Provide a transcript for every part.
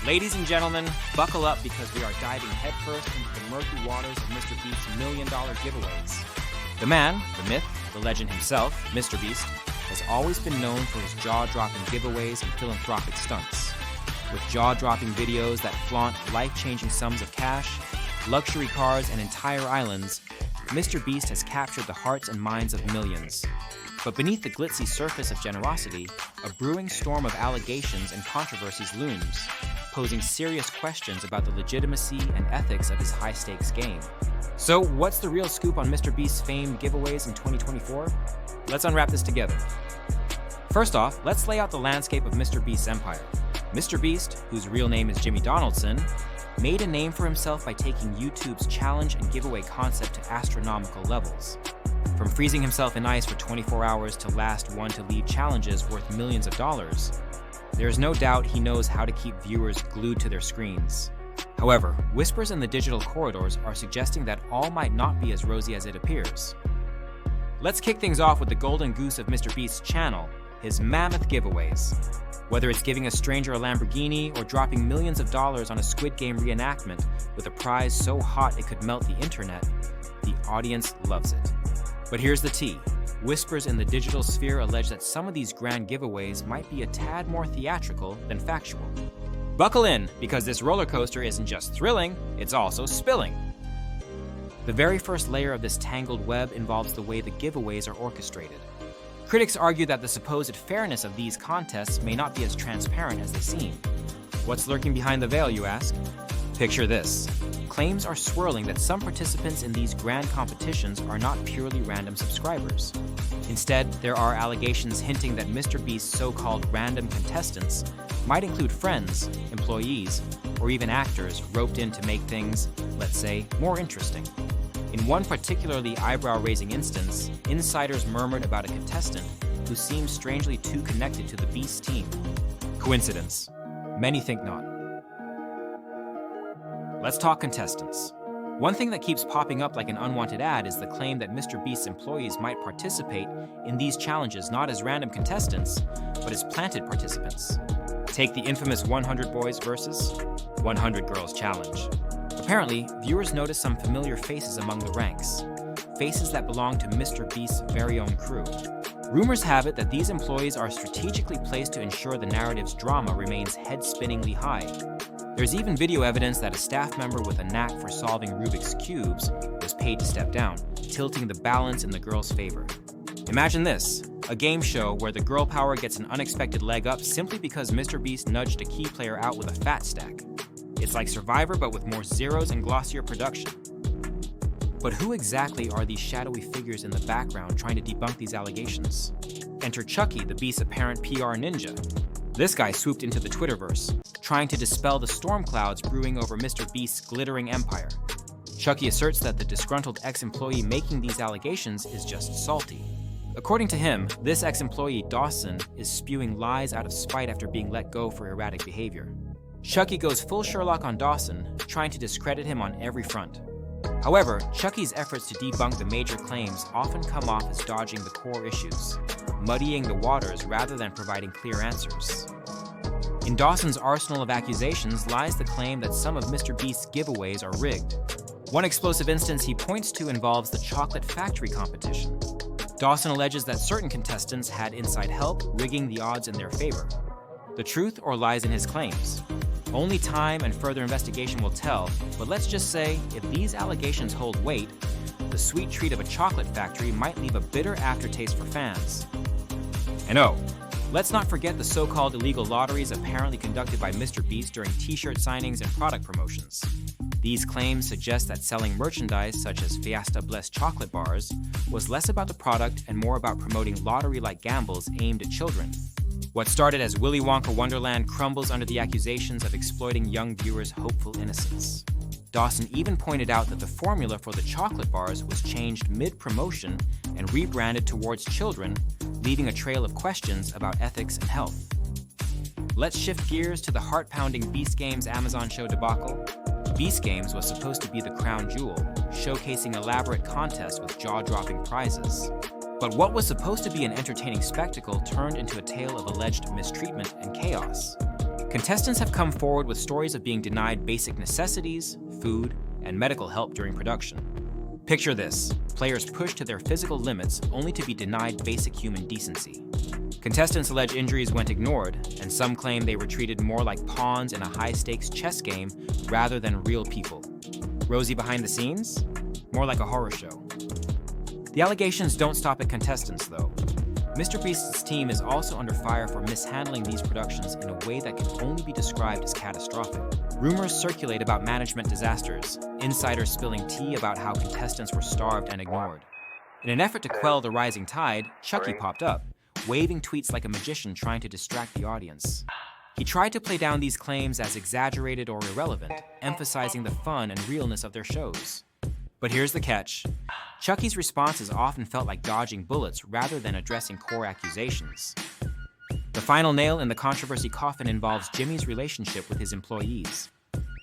Ladies and gentlemen, buckle up because we are diving headfirst into the murky waters of MrBeast's $1 million giveaways. The man, the myth, the legend himself, MrBeast, has always been known for his jaw-dropping giveaways and philanthropic stunts. With jaw-dropping videos that flaunt life-changing sums of cash, luxury cars, and entire islands, MrBeast has captured the hearts and minds of millions. But beneath the glitzy surface of generosity, a brewing storm of allegations and controversies looms, posing serious questions about the legitimacy and ethics of his high-stakes game. So what's the real scoop on MrBeast's famed giveaways in 2024? Let's unwrap this together. First off, let's lay out the landscape of MrBeast's empire. MrBeast, whose real name is Jimmy Donaldson, made a name for himself by taking YouTube's challenge and giveaway concept to astronomical levels. From freezing himself in ice for 24 hours to last one to leave challenges worth millions of dollars, there is no doubt he knows how to keep viewers glued to their screens. However, whispers in the digital corridors are suggesting that all might not be as rosy as it appears. Let's kick things off with the Golden Goose of MrBeast's channel, his mammoth giveaways. Whether it's giving a stranger a Lamborghini or dropping millions of dollars on a Squid Game reenactment with a prize so hot it could melt the internet, the audience loves it. But here's the tea. Whispers in the digital sphere allege that some of these grand giveaways might be a tad more theatrical than factual. Buckle in, because this roller coaster isn't just thrilling, it's also spilling. The very first layer of this tangled web involves the way the giveaways are orchestrated. Critics argue that the supposed fairness of these contests may not be as transparent as they seem. What's lurking behind the veil, you ask? Picture this. Claims are swirling that some participants in these grand competitions are not purely random subscribers. Instead, there are allegations hinting that MrBeast's so-called random contestants might include friends, employees, or even actors roped in to make things, let's say, more interesting. In one particularly eyebrow-raising instance, insiders murmured about a contestant who seemed strangely too connected to the Beast team. Coincidence? Many think not. Let's talk contestants. One thing that keeps popping up like an unwanted ad is the claim that MrBeast's employees might participate in these challenges not as random contestants, but as planted participants. Take the infamous 100 Boys versus 100 Girls challenge. Apparently, viewers noticed some familiar faces among the ranks, faces that belong to MrBeast's very own crew. Rumors have it that these employees are strategically placed to ensure the narrative's drama remains head-spinningly high. There's even video evidence that a staff member with a knack for solving Rubik's Cubes was paid to step down, tilting the balance in the girls' favor. Imagine this, a game show where the girl power gets an unexpected leg up simply because MrBeast nudged a key player out with a fat stack. It's like Survivor but with more zeros and glossier production. But who exactly are these shadowy figures in the background trying to debunk these allegations? Enter Chucky, the Beast's apparent PR ninja. This guy swooped into the Twitterverse, trying to dispel the storm clouds brewing over MrBeast's glittering empire. Chucky asserts that the disgruntled ex-employee making these allegations is just salty. According to him, this ex-employee, Dawson, is spewing lies out of spite after being let go for erratic behavior. Chucky goes full Sherlock on Dawson, trying to discredit him on every front. However, Chucky's efforts to debunk the major claims often come off as dodging the core issues, muddying the waters rather than providing clear answers. In Dawson's arsenal of accusations lies the claim that some of MrBeast's giveaways are rigged. One explosive instance he points to involves the chocolate factory competition. Dawson alleges that certain contestants had inside help, rigging the odds in their favor. The truth or lies in his claims? Only time and further investigation will tell, but let's just say, if these allegations hold weight, the sweet treat of a chocolate factory might leave a bitter aftertaste for fans. And oh, let's not forget the so-called illegal lotteries apparently conducted by MrBeast during t-shirt signings and product promotions. These claims suggest that selling merchandise such as Fiesta Blessed chocolate bars was less about the product and more about promoting lottery-like gambles aimed at children. What started as Willy Wonka Wonderland crumbles under the accusations of exploiting young viewers' hopeful innocence. Dawson even pointed out that the formula for the chocolate bars was changed mid-promotion and rebranded towards children, leaving a trail of questions about ethics and health. Let's shift gears to the heart-pounding Beast Games Amazon show debacle. Beast Games was supposed to be the crown jewel, showcasing elaborate contests with jaw-dropping prizes. But what was supposed to be an entertaining spectacle turned into a tale of alleged mistreatment and chaos. Contestants have come forward with stories of being denied basic necessities, food, and medical help during production. Picture this: players pushed to their physical limits only to be denied basic human decency. Contestants allege injuries went ignored, and some claim they were treated more like pawns in a high-stakes chess game rather than real people. Rosy behind the scenes? More like a horror show. The allegations don't stop at contestants, though. MrBeast's team is also under fire for mishandling these productions in a way that can only be described as catastrophic. Rumors circulate about management disasters, insiders spilling tea about how contestants were starved and ignored. In an effort to quell the rising tide, Chucky popped up, waving tweets like a magician trying to distract the audience. He tried to play down these claims as exaggerated or irrelevant, emphasizing the fun and realness of their shows. But here's the catch. Chucky's responses often felt like dodging bullets rather than addressing core accusations. The final nail in the controversy coffin involves Jimmy's relationship with his employees.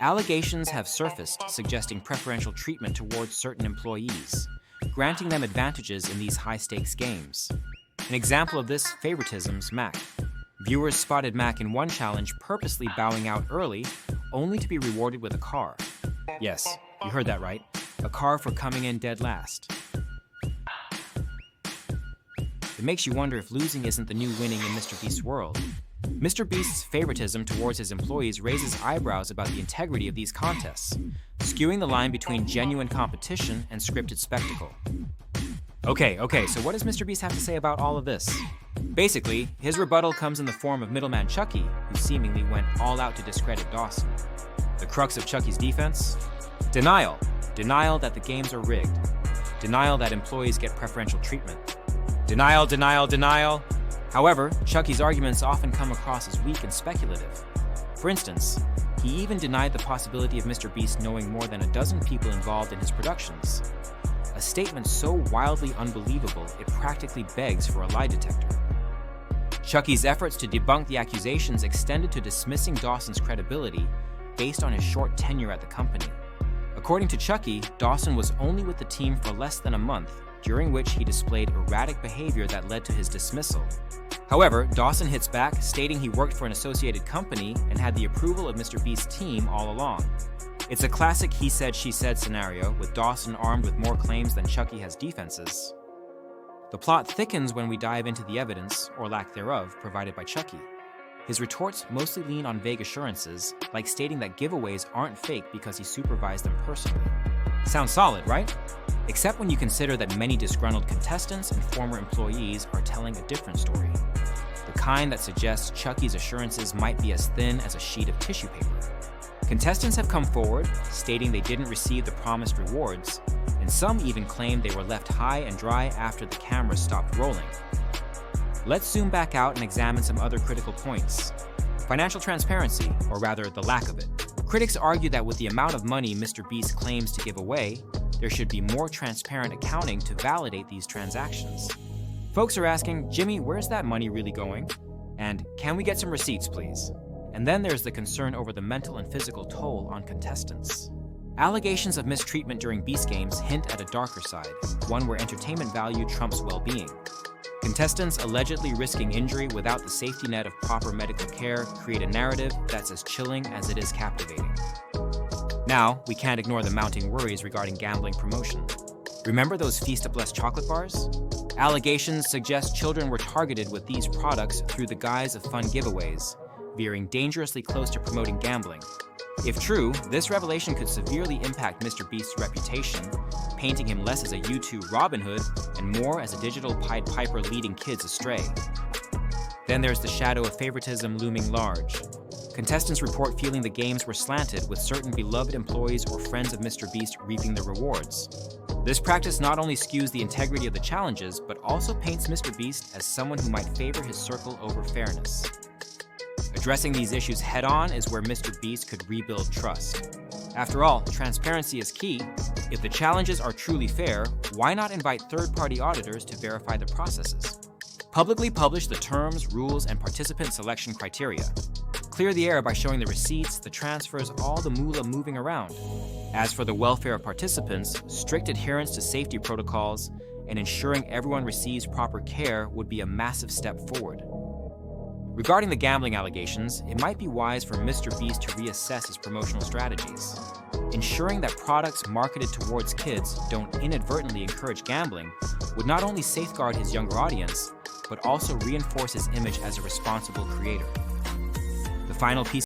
Allegations have surfaced suggesting preferential treatment towards certain employees, granting them advantages in these high-stakes games. An example of this favoritism's Mac. Viewers spotted Mac in one challenge purposely bowing out early, only to be rewarded with a car. Yes, you heard that right. A car for coming in dead last. It makes you wonder if losing isn't the new winning in MrBeast's world. MrBeast's favoritism towards his employees raises eyebrows about the integrity of these contests, skewing the line between genuine competition and scripted spectacle. Okay, so what does MrBeast have to say about all of this? Basically, his rebuttal comes in the form of middleman Chucky, who seemingly went all out to discredit Dawson. The crux of Chucky's defense? Denial. Denial that the games are rigged. Denial that employees get preferential treatment. Denial. However, Chucky's arguments often come across as weak and speculative. For instance, he even denied the possibility of MrBeast knowing more than a dozen people involved in his productions. A statement so wildly unbelievable it practically begs for a lie detector. Chucky's efforts to debunk the accusations extended to dismissing Dawson's credibility based on his short tenure at the company. According to Chucky, Dawson was only with the team for less than a month, during which he displayed erratic behavior that led to his dismissal. However, Dawson hits back, stating he worked for an associated company and had the approval of MrBeast's team all along. It's a classic he said, she said scenario, with Dawson armed with more claims than Chucky has defenses. The plot thickens when we dive into the evidence, or lack thereof, provided by Chucky. His retorts mostly lean on vague assurances, like stating that giveaways aren't fake because he supervised them personally. Sounds solid, right? Except when you consider that many disgruntled contestants and former employees are telling a different story. The kind that suggests Chucky's assurances might be as thin as a sheet of tissue paper. Contestants have come forward, stating they didn't receive the promised rewards, and some even claimed they were left high and dry after the cameras stopped rolling. Let's zoom back out and examine some other critical points. Financial transparency, or rather the lack of it. Critics argue that with the amount of money MrBeast claims to give away, there should be more transparent accounting to validate these transactions. Folks are asking, Jimmy, where's that money really going? And can we get some receipts, please? And then there's the concern over the mental and physical toll on contestants. Allegations of mistreatment during Beast games hint at a darker side, one where entertainment value trumps well-being. Contestants allegedly risking injury without the safety net of proper medical care create a narrative that's as chilling as it is captivating. Now, we can't ignore the mounting worries regarding gambling promotion. Remember those Feast of Blessed chocolate bars? Allegations suggest children were targeted with these products through the guise of fun giveaways, veering dangerously close to promoting gambling. If true, this revelation could severely impact MrBeast's reputation, painting him less as a YouTube Robin Hood and more as a digital Pied Piper leading kids astray. Then there's the shadow of favoritism looming large. Contestants report feeling the games were slanted, with certain beloved employees or friends of MrBeast reaping the rewards. This practice not only skews the integrity of the challenges, but also paints MrBeast as someone who might favor his circle over fairness. Addressing these issues head-on is where MrBeast could rebuild trust. After all, transparency is key. If the challenges are truly fair, why not invite third-party auditors to verify the processes? Publicly publish the terms, rules, and participant selection criteria. Clear the air by showing the receipts, the transfers, all the moolah moving around. As for the welfare of participants, strict adherence to safety protocols and ensuring everyone receives proper care would be a massive step forward. Regarding the gambling allegations, it might be wise for MrBeast to reassess his promotional strategies. Ensuring that products marketed towards kids don't inadvertently encourage gambling would not only safeguard his younger audience, but also reinforce his image as a responsible creator. The final piece